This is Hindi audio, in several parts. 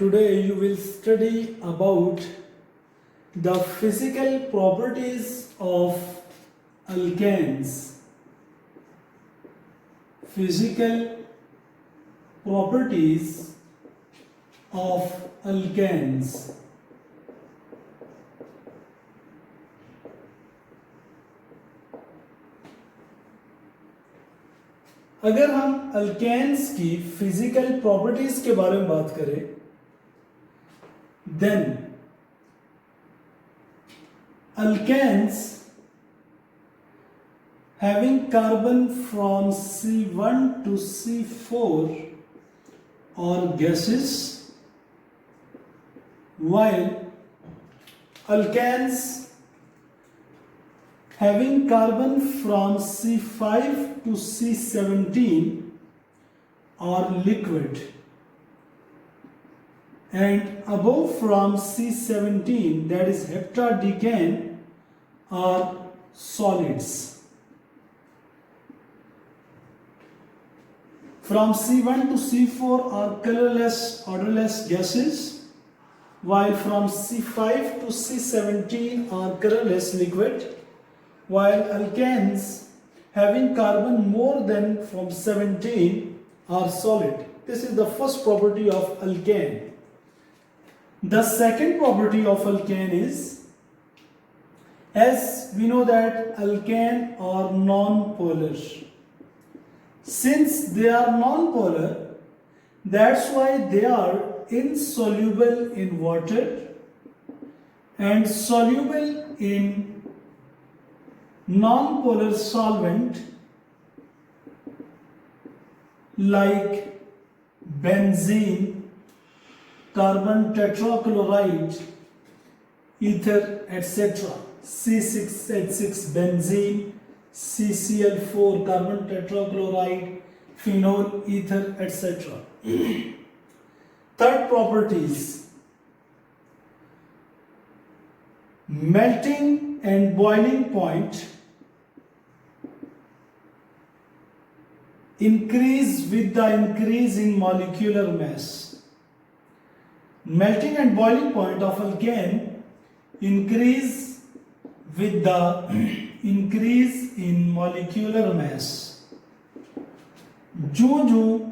Today you will study about the physical properties of alkanes. Physical properties of alkanes. अगर हम अल्केन्स की फिजिकल प्रॉपर्टीज के बारे में बात करें, then alkanes having carbon from C1 to C4 are gases, while alkanes having carbon from C5 to C17 are liquid, and above from C17, that is heptadecane, are solids. From C1 to C4 are colorless, odorless gases, while from C5 to C17 are colorless liquid, while alkanes having carbon more than from 17 are solid. This is the first property of alkane. The second property of alkane is, as we know that alkane are non-polar. Since they are non-polar, that's why they are insoluble in water and soluble in non-polar solvent like benzene, carbon tetrachloride, ether, etc. C6H6 benzene, CCl4 carbon tetrachloride, phenol, ether, etc. Third properties: melting and boiling point increase with the increase in molecular mass. Melting and boiling point of alkane increase with the increase in molecular mass. जो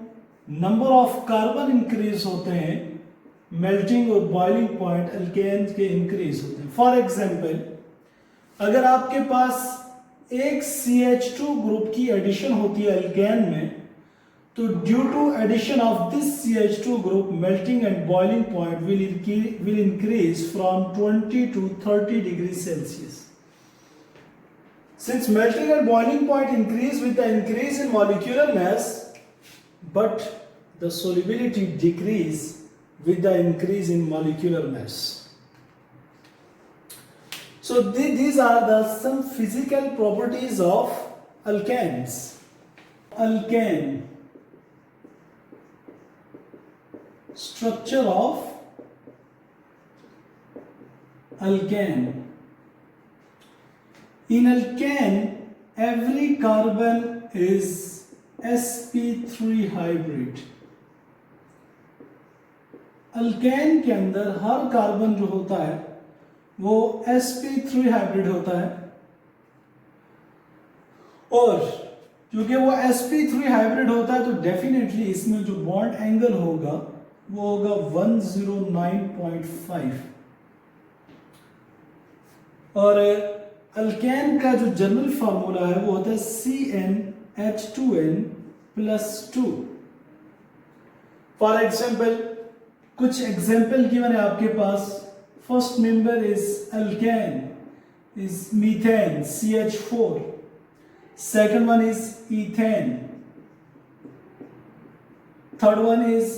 नंबर ऑफ कार्बन इंक्रीज होते हैं, मेल्टिंग और बॉइलिंग पॉइंट अल्केन के इंक्रीज होते हैं. फॉर एग्जाम्पल, अगर आपके पास एक CH2 ग्रुप की एडिशन होती है अल्केन में, तो due to addition of this CH2 group, melting and boiling point will increase from 20 to 30 degrees Celsius. Since melting and boiling point increase with the increase in molecular mass, but the solubility decrease with the increase in molecular mass. So these are some physical properties of alkanes. Alkane, structure of alkane. In alkane, every carbon is sp3 hybrid. Alkane के अंदर हर कार्बन जो होता है वो sp3 हाइब्रिड होता है, और क्योंकि वो sp3 हाइब्रिड होता है तो डेफिनेटली इसमें जो बॉन्ड एंगल होगा वो होगा 109.5. और अल्केन का जो जनरल फार्मूला है वो होता है CnH2n+2. फॉर एग्जाम्पल, कुछ एग्जाम्पल गिवन है आपके पास. First member is alkane, is methane CH4. Second one is ethane. Third one is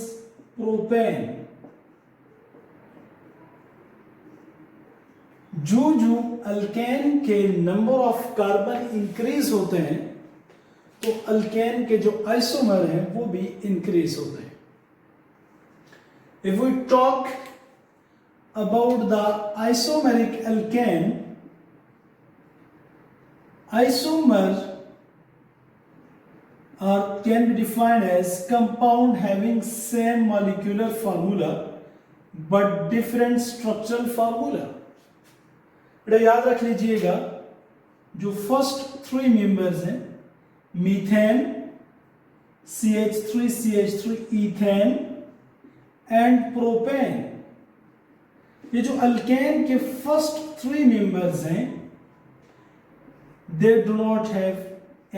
propane. जो अल्केन के नंबर ऑफ कार्बन इंक्रीज होते हैं तो अल्केन के जो आइसोमर हैं वो भी इंक्रीज होते हैं. If we talk about the isomeric alkane, isomer can be defined as compound having same molecular formula but different structural formula. बेटा याद रख लीजिएगा, जो फर्स्ट 3 मेंबर्स हैं methane, CH3 ethane and propane, ये जो अल्केन के फर्स्ट 3 मेंबर्स हैं they do not have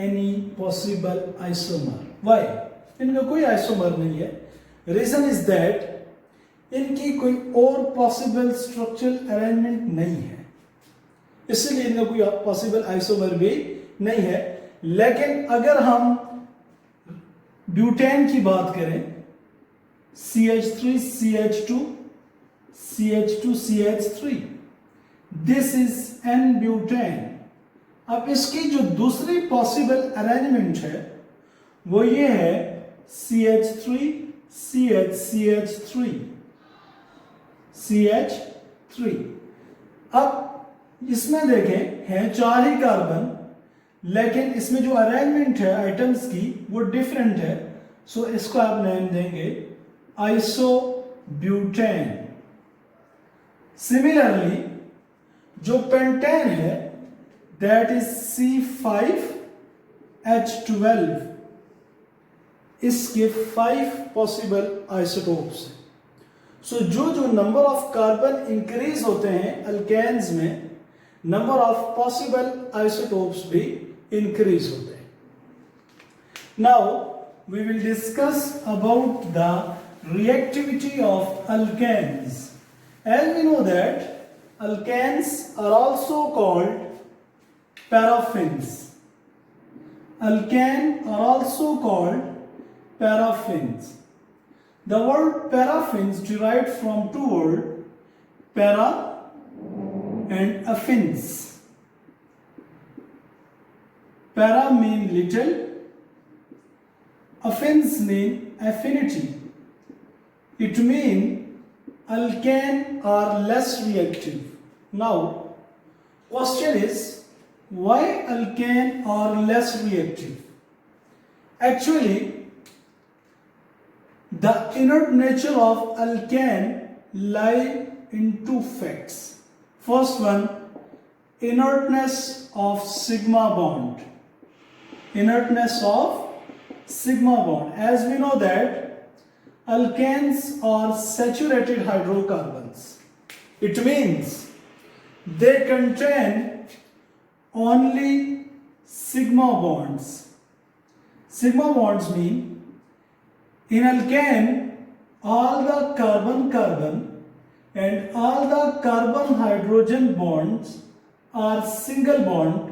any possible isomer. Why? इनका कोई आइसोमर नहीं है। रीजन इज दैट इनकी कोई और पॉसिबल स्ट्रक्चरल अरेंजमेंट नहीं है, इसलिए इनका कोई पॉसिबल आइसोमर भी नहीं है। लेकिन अगर हम ब्यूटेन की बात करें, CH3 CH2 CH2 CH3, this is an butane. अब इसकी जो दूसरी पॉसिबल अरेंजमेंट है वो ये है CH3 CH3 CH3। अब इसमें देखें हैं 4 ही कार्बन, लेकिन इसमें जो अरेंजमेंट है आइटम्स की वो डिफरेंट है, सो इसको आप नेम देंगे आइसोब्यूटेन। सिमिलरली जो पेंटेन है दैट इज C5H12, इसके 5 पॉसिबल आइसोटोप्स हैं। सो जो नंबर ऑफ कार्बन इंक्रीज होते हैं अल्केन्स में, नंबर ऑफ पॉसिबल आइसोटोप्स भी इंक्रीज होते हैं। Now we will discuss about the reactivity of alkanes. As we know that alkanes are also called paraffins. Alkane are also called paraffins. The word paraffins derived from 2 words, para and affins. Para mean little, affins mean affinity. It means alkane are less reactive. Now, question is, why alkane are less reactive? Actually, the inert nature of alkane lie in 2 facts. First one, inertness of sigma bond. Inertness of sigma bond. As we know that alkanes are saturated hydrocarbons. It means they contain only sigma bonds. Sigma bonds mean in alkane all the carbon-carbon and all the carbon-hydrogen bonds are single bond,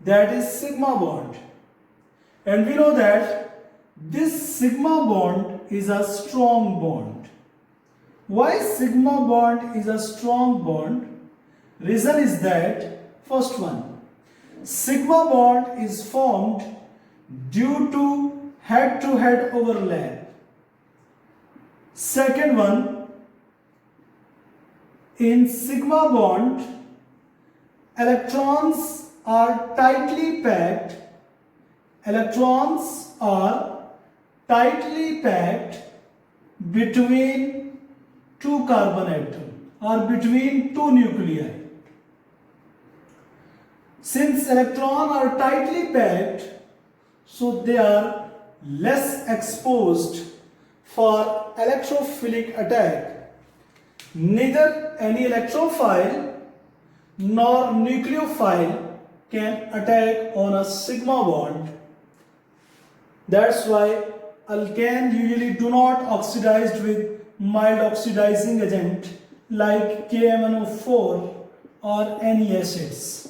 that is sigma bond. And we know that this sigma bond is a strong bond. Why sigma bond is a strong bond? Reason is that, first one, sigma bond is formed due to head-to-head overlap. Second one, in sigma bond, electrons are tightly packed. Electrons are tightly packed between 2 carbon atoms or between 2 nuclei. Since electrons are tightly packed, so they are less exposed for electrophilic attack. Neither any electrophile nor nucleophile can attack on a sigma bond. That's why alkane usually do not oxidize with mild oxidizing agent like KMnO4 or any acids.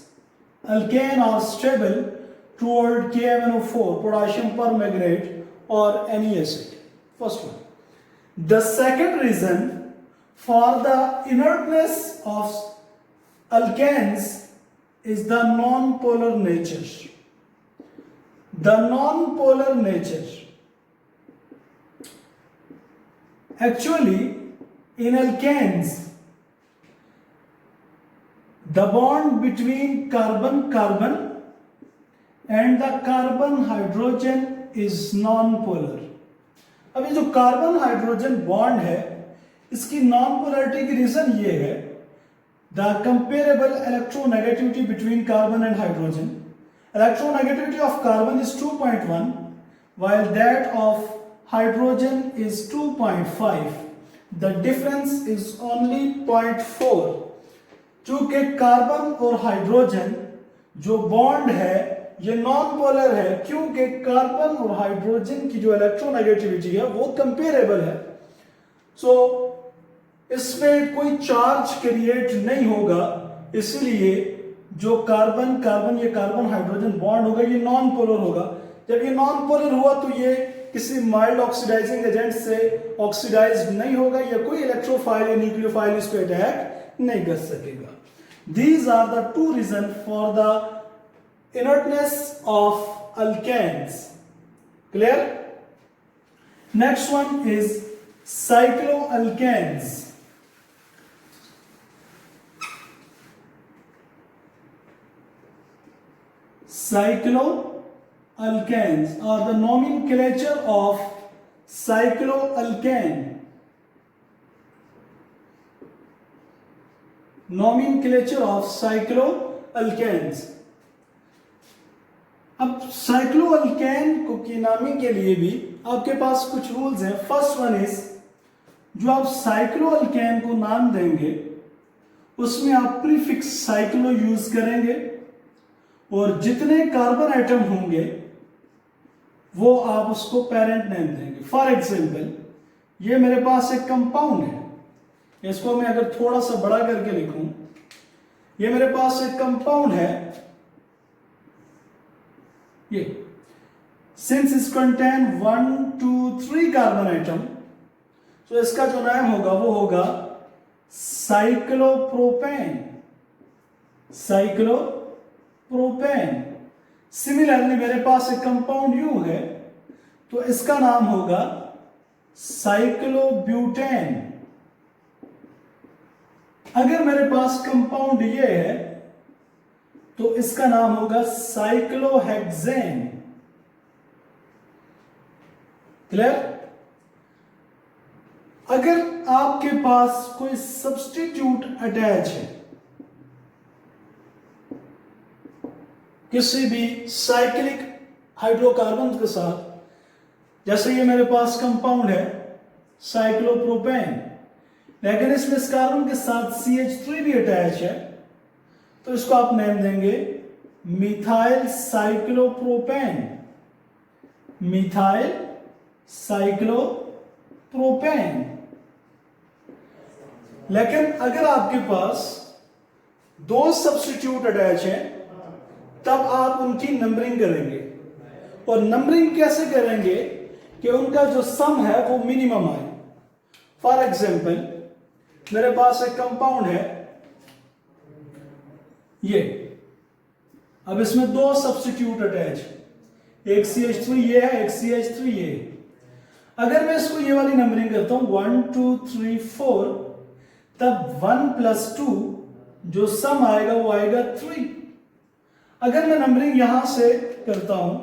Alkane are stable toward KMnO4, potassium permanganate or any acid. First one. The second reason for the inertness of alkanes is the non-polar nature. The non-polar nature. Actually, in alkanes, the bond between carbon-carbon and the carbon-hydrogen is non-polar. अब ये जो कार्बन हाइड्रोजन बॉन्ड है इसकी नॉन पोलैरिटी की रीजन ये है, the comparable electronegativity between carbon and hydrogen, electronegativity of carbon is 2.1 while that of hydrogen is 2.5, the difference is only 0.4. चूंकि कार्बन और हाइड्रोजन जो बॉन्ड है ये नॉन पोलर है, क्योंकि कार्बन और हाइड्रोजन की जो इलेक्ट्रोनेगेटिविटी है वो कंपेरेबल है। सो इसमें कोई चार्ज क्रिएट नहीं होगा, इसलिए जो कार्बन कार्बन ये कार्बन हाइड्रोजन बॉन्ड होगा ये नॉन पोलर होगा। जब ये नॉन पोलर हुआ तो ये किसी माइल्ड ऑक्सीडाइजिंग एजेंट से ऑक्सीडाइज नहीं होगा, या कोई इलेक्ट्रोफाइल या न्यूक्लियोफाइल इस पे अटैक नहीं कर सकेगा। These are the two reasons for the inertness of alkanes. Clear? Next one is cycloalkanes. Cycloalkanes are the nomenclature of cycloalkane. Nomenclature of cycloalkanes. अब साइक्लोअल्केन को की नामी के लिए भी आपके पास कुछ रूल्स हैं। फर्स्ट वन इज, जो आप साइक्लोअल्केन को नाम देंगे उसमें आप प्रीफिक्स साइक्लो यूज करेंगे, और जितने कार्बन आइटम होंगे वो आप उसको पेरेंट नेम देंगे। फॉर एग्जाम्पल, ये मेरे पास एक कंपाउंड है, इसको मैं अगर थोड़ा सा बड़ा करके लिखूं, ये मेरे पास एक कंपाउंड है, ये सिंस इस कंटेन 1 2 3 कार्बन आइटम, तो इसका जो नाम होगा वो होगा साइक्लोप्रोपेन। साइक्लोप्रोपेन। सिमिलरली मेरे पास एक कंपाउंड यू है, तो इसका नाम होगा साइक्लोब्यूटेन। अगर मेरे पास कंपाउंड ये है तो इसका नाम होगा साइक्लोहेक्सेन। क्लियर? अगर आपके पास कोई सब्स्टिट्यूट अटैच है किसी भी साइक्लिक हाइड्रोकार्बन के साथ, जैसे ये मेरे पास कंपाउंड है साइक्लोप्रोपेन, लेकिन इसमें इस कार्बन के साथ CH3 भी अटैच है, तो इसको आप नेम देंगे मिथाइल साइक्लोप्रोपेन। Methyl cyclopropane. लेकिन अगर आपके पास दो सब्स्टिट्यूट अटैच हैं तब आप उनकी नंबरिंग करेंगे, और नंबरिंग कैसे करेंगे कि उनका जो सम है वो मिनिमम आए। फॉर एग्जाम्पल, मेरे पास एक कंपाउंड है ये, अब इसमें दो सब्स्टिट्यूट अटैच, एक CH3 ये है, एक CH3 ये है। अगर मैं इसको ये वाली नंबरिंग करता हूं 1 2 3 4, तब 1 + 2 जो सम आएगा वो आएगा 3। अगर मैं नंबरिंग यहां से करता हूं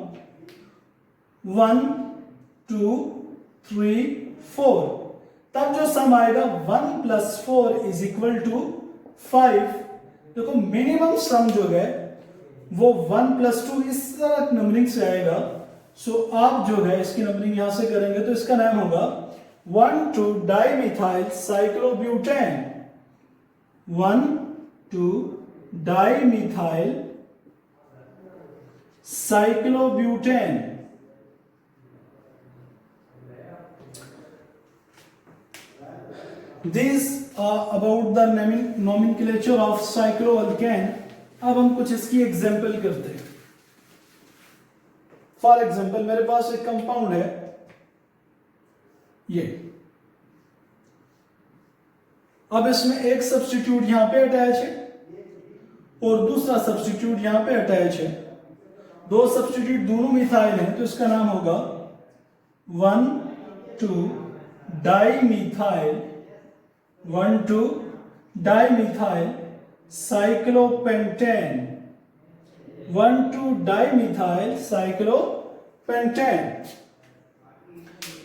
1 2 3 4, तब जो सम आएगा 1 + 4 = 5। देखो मिनिमम सम जो है वो 1 + 2 इस तरह नंबरिंग से आएगा। सो आप जो है इसकी नंबरिंग यहां से करेंगे तो इसका नाम होगा 1,2 dimethyl cyclobutane. 1,2 dimethyl cyclobutane. These are about the nomenclature of cycloalkane. अब हम कुछ इसकी एग्जाम्पल करते हैं। फॉर एग्जाम्पल, मेरे पास एक कंपाउंड है ये, अब इसमें एक सब्स्टिट्यूट यहां पे अटैच है और दूसरा सब्स्टिट्यूट यहां पे अटैच है। दो सब्स्टिट्यूट दोनों मिथाइल हैं, तो इसका नाम होगा 1,2 dimethyl 1,2 dimethyl cyclopentane. 1,2 dimethyl cyclopentane.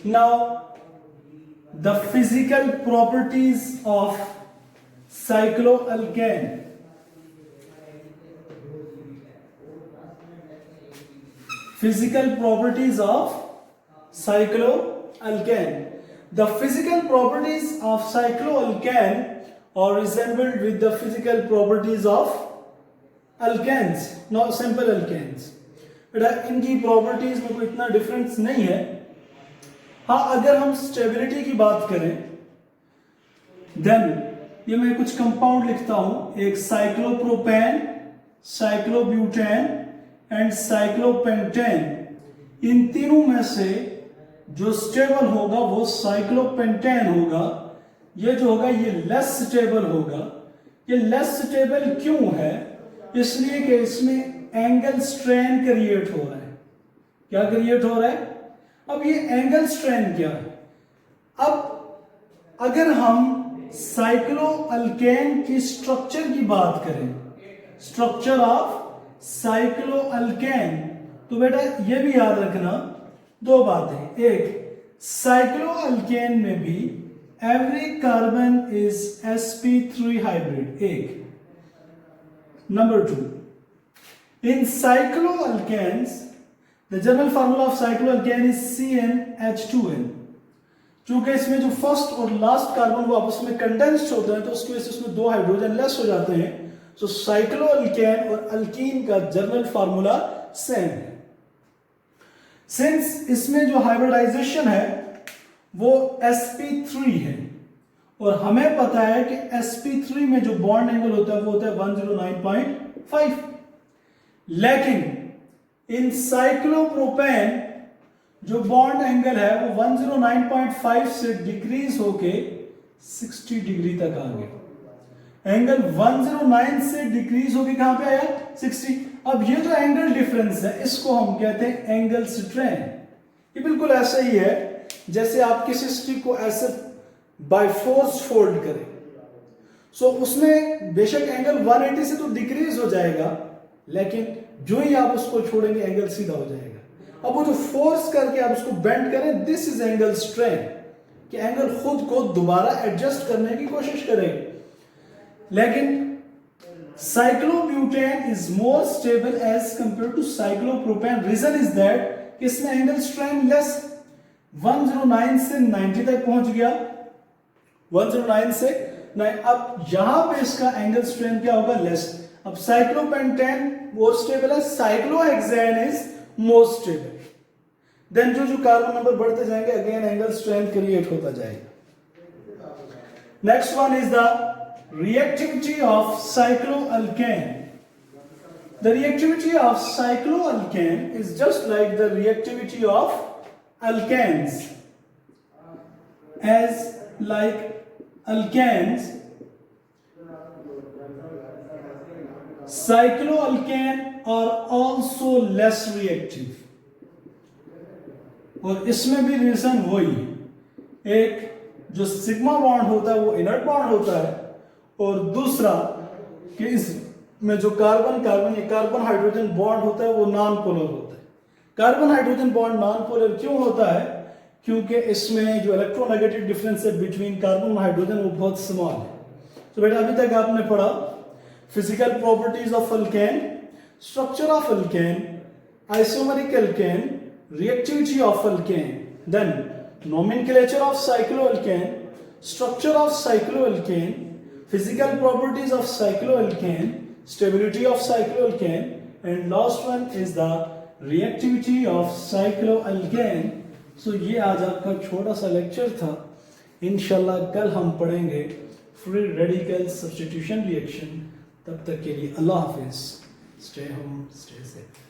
Now the physical properties of cycloalkane. Physical properties of cycloalkane. The physical properties of cycloalkane are resembled with the physical properties of alkanes, not simple alkanes. बेटा इनकी प्रॉपर्टीज में कोई इतना डिफरेंस नहीं है. हाँ, अगर हम स्टेबिलिटी की बात करें देन ये मैं कुछ कंपाउंड लिखता हूं, एक साइक्लोप्रोपेन, साइक्लोब्यूटेन एंड साइक्लोपेंटेन. इन तीनों में से जो स्टेबल होगा वो साइक्लोपेंटेन होगा. ये जो होगा ये लेस स्टेबल होगा. ये लेस स्टेबल क्यों है? इसलिए कि इसमें एंगल स्ट्रेन क्रिएट हो रहा है. क्या क्रिएट हो रहा है? अब ये एंगल स्ट्रेन क्या है? अब अगर हम साइक्लोअल्केन की स्ट्रक्चर की बात करें, स्ट्रक्चर ऑफ साइक्लोअल्केन, तो बेटा ये भी याद रखना दो बातें. एक, साइक्लोअल्केन में भी every carbon is sp3 hybrid. एक. Number 2, in cycloalkanes the general formula of cycloalkane is CnH2n. चूंकि इसमें जो फर्स्ट और लास्ट कार्बन वो आपस में कंडेंस्ड होते हैं तो उसकी वजह से उसमें दो हाइड्रोजन लेस हो जाते हैं. सो साइक्लोअल्केन और अल्कीन का जनरल फार्मूला सेम है. सिंस इसमें जो हाइब्रिडाइजेशन है वो sp3 है और हमें पता है कि sp3 में जो बॉन्ड एंगल होता है वो होता है 109.5. लेकिन इन साइक्लोप्रोपेन जो बॉन्ड एंगल है वो 109.5 से डिक्रीज होके 60 डिग्री तक आ गया. एंगल 109 से डिक्रीज होके कहां पे आया? 60. अब ये जो एंगल डिफरेंस है इसको हम कहते हैं एंगल स्ट्रेन. ये बिल्कुल ऐसा ही है जैसे आप किसी स्टिक को ऐसे बाय फोर्स फोल्ड करें. सो उसमें बेशक एंगल 180 से तो डिक्रीज हो जाएगा, लेकिन जो ही आप उसको छोड़ेंगे एंगल सीधा हो जाएगा. अब वो जो फोर्स करके आप उसको बेंड करें, दिस इज एंगल स्ट्रेन, कि एंगल खुद को दोबारा एडजस्ट करने की कोशिश करें. लेकिन cyclobutane is more stable as compare to cyclopropane. Reason is that इसमें एंगल स्ट्रेन लेस, 109 से 90 तक पहुंच गया, 109 से 9. अब यहां पे इसका एंगल स्ट्रेन क्या होगा? लेस. अब साइक्लोपेंटेन मोर स्टेबल है, cyclohexane is more stable. Then जो कार्बन नंबर बढ़ते जाएंगे अगेन एंगल स्ट्रेन क्रिएट होता जाएगा. Next one is the reactivity of cycloalkane. The reactivity of cycloalkane is just like the reactivity of alkanes. As like alkanes, cycloalkane are also less reactive. और इसमें भी रीजन वही, एक जो सिग्मा बॉन्ड होता है वो इनर्ट बॉन्ड होता है और दूसरा कि इसमें जो कार्बन हाइड्रोजन बॉन्ड होता है वो नॉन पोलर होता है. Carbon hydrogen bond non polar क्यों होता है? क्योंकि इसमें जो इलेक्ट्रोनेगेटिव डिफरेंस है बिटवीन कार्बन और हाइड्रोजन वो बहुत स्मॉल है. तो बेटा अभी तक आपने पढ़ा physical properties of alkane, structure of alkane, isomeric alkane, reactivity of alkane, then nomenclature of cycloalkane, structure of cycloalkane, physical properties of cycloalkane, stability of cycloalkane, and last one is the reactivity of cycloalkane. So ये आज आपका छोटा सा लेक्चर था. इंशाल्लाह कल हम पढ़ेंगे फ्री रेडिकल सब्स्टिट्यूशन रिएक्शन. तब तक के लिए अल्लाह हाफिज. Stay home, stay safe.